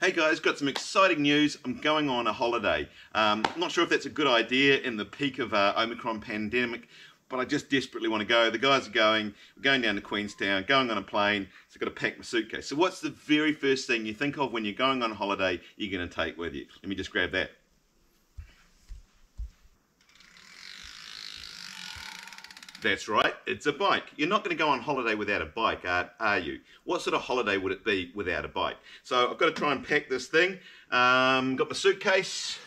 Hey guys, got some exciting news. I'm going on a holiday. Not sure if that's a good idea in the peak of Omicron pandemic, but I just desperately want to go. The guys are going. We're going down to Queenstown, going on a plane, so I've got to pack my suitcase. So what's the very first thing you think of when you're going on holiday you're going to take with you? Let me just grab that. That's right, it's a bike. You're not going to go on holiday without a bike, are you? What sort of holiday would it be without a bike? So I've got to try and pack this thing. Got my suitcase.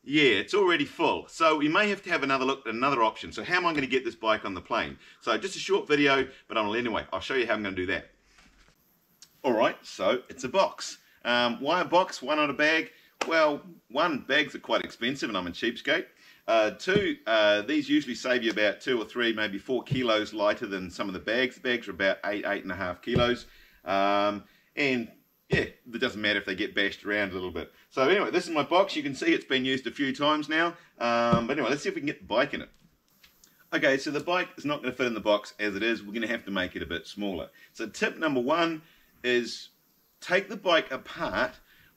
Yeah, it's already full. So we may have to have another look at another option. So how am I going to get this bike on the plane? So just a short video, but anyway, I'll show you how I'm going to do that. Alright, so it's a box. Why a box? Why not a bag? Well, one, bags are quite expensive and I'm a cheapskate. Two, these usually save you about 2 or 3, maybe 4 kilos lighter than some of the bags. The bags are about 8.5 kilos. And yeah, it doesn't matter if they get bashed around a little bit. So anyway, this is my box. You can see it's been used a few times now. But anyway, let's see if we can get the bike in it. Okay, so the bike is not going to fit in the box as it is. We're going to have to make it a bit smaller. So tip number 1 is take the bike apart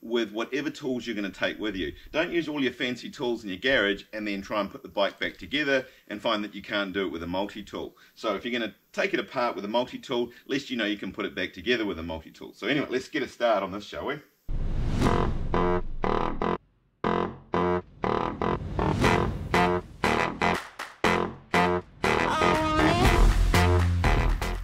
with whatever tools you're going to take with you. Don't use all your fancy tools in your garage and then try and put the bike back together and find that you can't do it with a multi-tool. So if you're going to take it apart with a multi-tool, at least you know you can put it back together with a multi-tool. So anyway, let's get a start on this, shall we?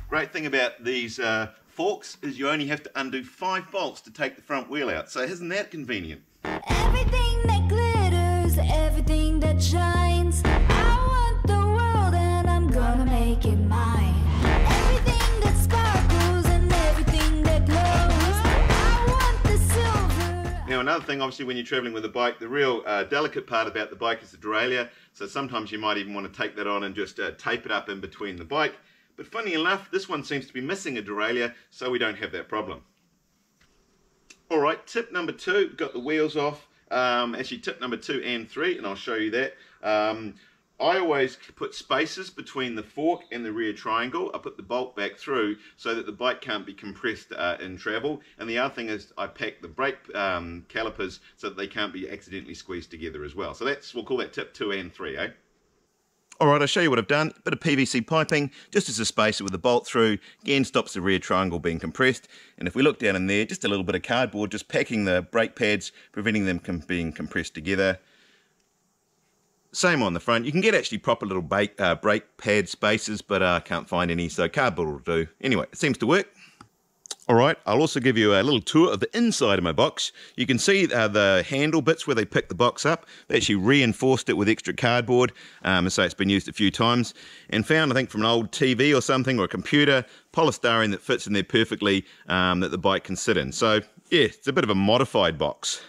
Great thing about these forks is you only have to undo 5 bolts to take the front wheel out. So isn't that convenient? Everything that glitters, everything that shines, I want the world and I'm gonna make it mine. Everything that sparkles and everything that glows, I want the silver. Now another thing, obviously when you're traveling with a bike, the real delicate part about the bike is the derailleur. So sometimes you might even want to take that on and just tape it up in between the bike. But funny enough, this one seems to be missing a derailleur, so we don't have that problem. Alright, tip number 2, we've got the wheels off. Actually tip number 2 and 3, and I'll show you that. I always put spacers between the fork and the rear triangle. I put the bolt back through so that the bike can't be compressed in travel. And the other thing is I pack the brake calipers so that they can't be accidentally squeezed together as well. So that's, we'll call that tip 2 and 3, eh? Alright, I'll show you what I've done. A bit of PVC piping, just as a spacer with a bolt through. Again, stops the rear triangle being compressed. And if we look down in there, just a little bit of cardboard, just packing the brake pads, preventing them being compressed together. Same on the front. You can get actually proper little brake pad spacers, but I can't find any, so cardboard will do. Anyway, it seems to work. Alright, I'll also give you a little tour of the inside of my box. You can see the handle bits where they pick the box up. They actually reinforced it with extra cardboard, so it's been used a few times. And found, I think from an old TV or something, or a computer, polystyrene that fits in there perfectly, that the bike can sit in. So, yeah, it's a bit of a modified box.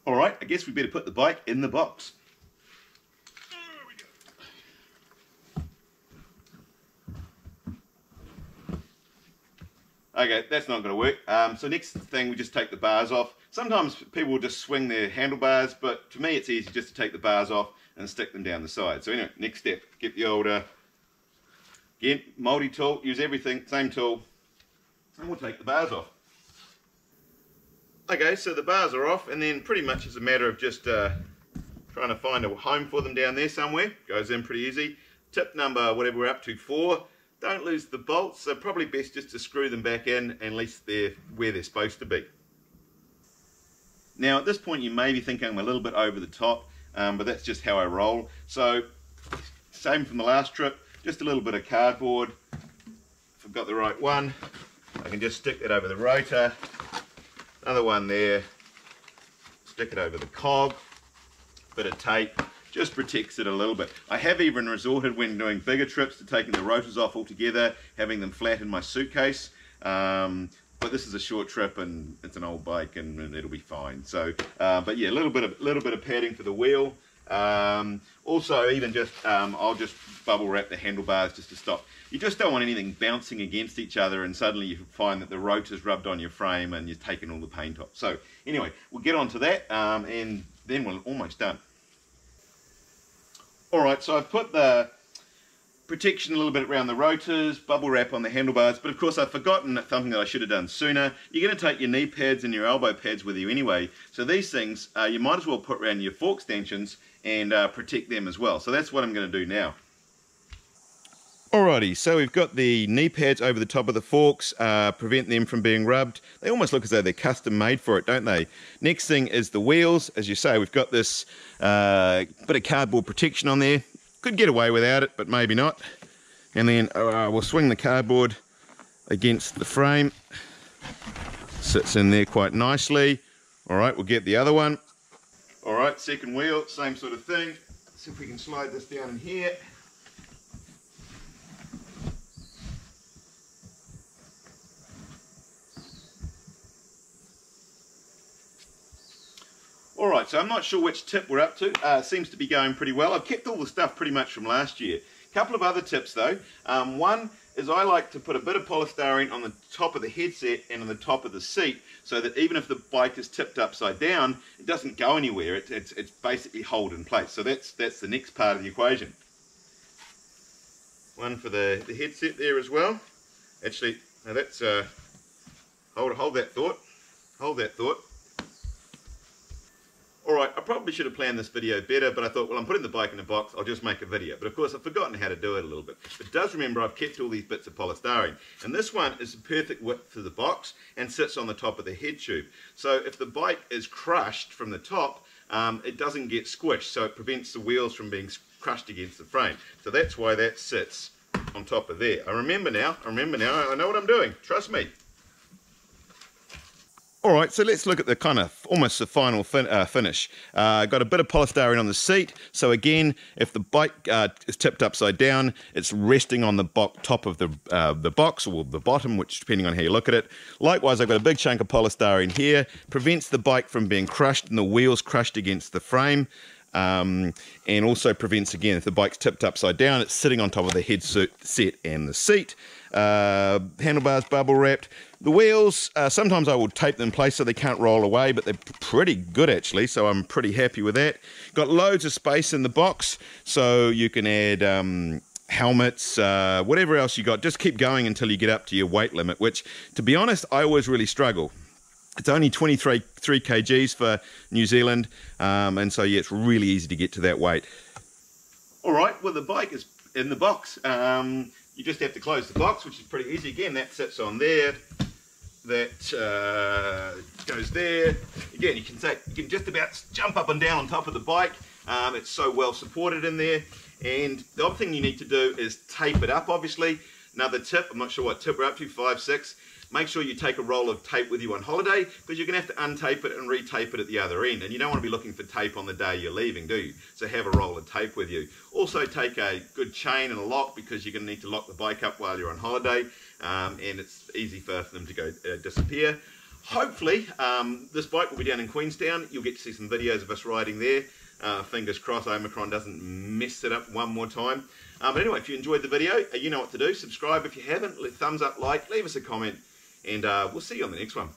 Alright, I guess we better put the bike in the box. Okay, that's not going to work. So next thing, we just take the bars off. Sometimes people will just swing their handlebars, but to me it's easy just to take the bars off and stick them down the side. So anyway, next step, get the old, again, multi-tool, use everything, same tool, and we'll take the bars off. Okay, so the bars are off, and then pretty much it's a matter of just trying to find a home for them down there somewhere. Goes in pretty easy. Tip number, whatever we're up to, 4. Don't lose the bolts, so probably best just to screw them back in, and at least they're where they're supposed to be. Now at this point you may be thinking I'm a little bit over the top, but that's just how I roll. So same from the last trip, just a little bit of cardboard. If I've got the right one, I can just stick it over the rotor. Another one there, stick it over the cog, bit of tape. Just protects it a little bit. I have even resorted when doing bigger trips to taking the rotors off altogether, having them flat in my suitcase. But this is a short trip and it's an old bike and it'll be fine. So, but yeah, a little bit of padding for the wheel. Also, even just I'll just bubble wrap the handlebars just to stop. You just don't want anything bouncing against each other and suddenly you find that the rotor's rubbed on your frame and you've taken all the paint off. So anyway, we'll get on to that and then we're almost done. Alright, so I've put the protection a little bit around the rotors, bubble wrap on the handlebars, but of course I've forgotten something that I should have done sooner. You're going to take your knee pads and your elbow pads with you anyway, so these things you might as well put around your fork stanchions and protect them as well. So that's what I'm going to do now. Alrighty, so we've got the knee pads over the top of the forks, prevent them from being rubbed. They almost look as though they're custom made for it, don't they? Next thing is the wheels. As you say, we've got this bit of cardboard protection on there. Could get away without it, but maybe not. And then we'll swing the cardboard against the frame. Sits in there quite nicely. Alright, we'll get the other one. Alright, second wheel, same sort of thing. Let's see if we can slide this down in here. Alright, so I'm not sure which tip we're up to. Seems to be going pretty well. I've kept all the stuff pretty much from last year. A couple of other tips though. One is I like to put a bit of polystyrene on the top of the headset and on the top of the seat so that even if the bike is tipped upside down, it doesn't go anywhere. It's basically hold in place. So that's the next part of the equation. One for the headset there as well. Actually, now that's hold that thought. Hold that thought. Alright, I probably should have planned this video better, but I thought, well, I'm putting the bike in a box, I'll just make a video. But of course, I've forgotten how to do it a little bit. But does remember I've kept all these bits of polystyrene. And this one is the perfect width for the box and sits on the top of the head tube. So if the bike is crushed from the top, it doesn't get squished, so it prevents the wheels from being crushed against the frame. So that's why that sits on top of there. I remember now, I know what I'm doing, trust me. Alright, so let's look at the kind of almost the final finish. Got a bit of polystyrene on the seat, so again, if the bike is tipped upside down, it's resting on the top of the box, or the bottom, which depending on how you look at it. Likewise, I've got a big chunk of polystyrene here, prevents the bike from being crushed and the wheels crushed against the frame. And also prevents, again, if the bike's tipped upside down, it's sitting on top of the headset and the seat. Handlebars bubble wrapped. The wheels, sometimes I will tape them in place so they can't roll away, but they're pretty good actually, so I'm pretty happy with that. Got loads of space in the box, so you can add helmets, whatever else you got. Just keep going until you get up to your weight limit, which, to be honest, I always really struggle. It's only 23 kgs for New Zealand, and so yeah, it's really easy to get to that weight. Alright, well the bike is in the box. You just have to close the box, which is pretty easy. Again, that sits on there. That goes there. Again, you can just about jump up and down on top of the bike. It's so well supported in there. And the other thing you need to do is tape it up, obviously. Another tip, I'm not sure what tip we're up to, 5, 6. Make sure you take a roll of tape with you on holiday, because you're going to have to untape it and retape it at the other end. And you don't want to be looking for tape on the day you're leaving, do you? So have a roll of tape with you. Also take a good chain and a lock, because you're going to need to lock the bike up while you're on holiday. And it's easy for them to go disappear. Hopefully, this bike will be down in Queenstown. You'll get to see some videos of us riding there. Fingers crossed Omicron doesn't mess it up one more time. But anyway, if you enjoyed the video, you know what to do. Subscribe if you haven't. Thumbs up, like, leave us a comment. And we'll see you on the next one.